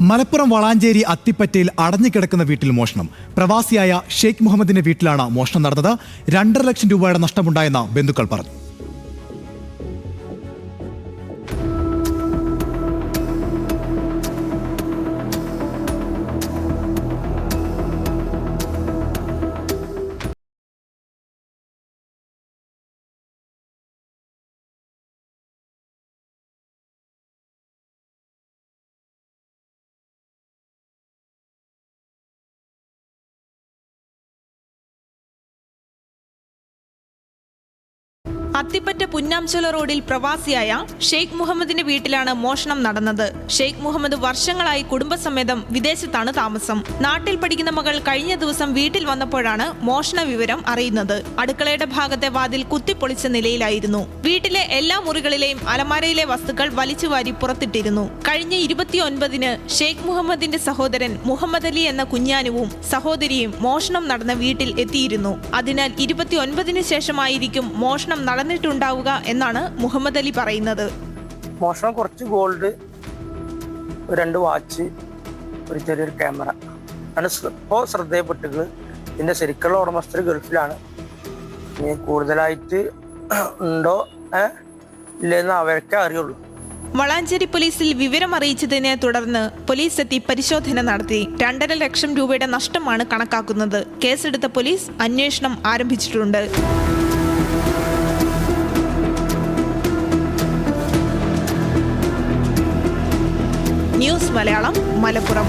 മലപ്പുറം വളാഞ്ചേരി അത്തിപ്പറ്റയിൽ അടഞ്ഞുകിടക്കുന്ന വീട്ടിൽ മോഷണം. പ്രവാസിയായ ഷെയ്ഖ് മുഹമ്മദിന്റെ വീട്ടിലാണ് മോഷണം നടന്നത്. 2.5 ലക്ഷം രൂപയുടെ നഷ്ടമുണ്ടായെന്ന് ബന്ധുക്കൾ പറഞ്ഞു. അത്തിപ്പറ്റ പുന്നാംചോല റോഡിൽ പ്രവാസിയായ ഷെയ്ഖ് മുഹമ്മദിന്റെ വീട്ടിലാണ് മോഷണം നടന്നത്. ഷെയ്ഖ് മുഹമ്മദ് വർഷങ്ങളായി കുടുംബസമേതം വിദേശത്താണ് താമസം. നാട്ടിൽ പഠിക്കുന്ന മകൾ കഴിഞ്ഞ ദിവസം വീട്ടിൽ വന്നപ്പോഴാണ് മോഷണ വിവരം അറിയുന്നത്. അടുക്കളയുടെ ഭാഗത്തെ വാതിൽ കുത്തിപ്പൊളിച്ച നിലയിലായിരുന്നു. വീട്ടിലെ എല്ലാ മുറികളിലെയും അലമാരയിലെ വസ്തുക്കൾ വലിച്ചുവാരി പുറത്തിട്ടിരുന്നു. കഴിഞ്ഞ 29-ന് ഷെയ്ഖ് മുഹമ്മദിന്റെ സഹോദരൻ മുഹമ്മദ് അലി എന്ന കുഞ്ഞാനുവും സഹോദരിയും മോഷണം നടന്ന വീട്ടിൽ എത്തിയിരുന്നു. അതിനാൽ 29-ന് ശേഷമായിരിക്കും മോഷണം നടന്നിട്ടുണ്ടാവുക എന്നാണ് മുഹമ്മദ് അലി പറയുന്നത്. മോഷണം കുറച്ച് ഗോൾഡ്, 2 വാച്ച്, ഒരു ചെറിയൊരു ക്യാമറ ആണ് ഇപ്പോൾ ശ്രദ്ധയപ്പെട്ടത്. ഇതിൻ്റെ ശരിക്കുള്ള ഉടമസ്ഥർ ഗൾഫിലാണ്. ഇനി കൂടുതലായിട്ട് ഉണ്ടോ ഇല്ലെന്ന് അവരൊക്കെ അറിയുള്ളൂ. വളാഞ്ചേരി പോലീസിൽ വിവരം അറിയിച്ചതിനെ തുടർന്ന് പോലീസ് എത്തി പരിശോധന നടത്തി. 2.5 ലക്ഷം രൂപയുടെ നഷ്ടമാണ് കണക്കാക്കുന്നത്. കേസെടുത്ത പോലീസ് അന്വേഷണം ആരംഭിച്ചിട്ടുണ്ട്. ന്യൂസ് മലയാളം, മലപ്പുറം.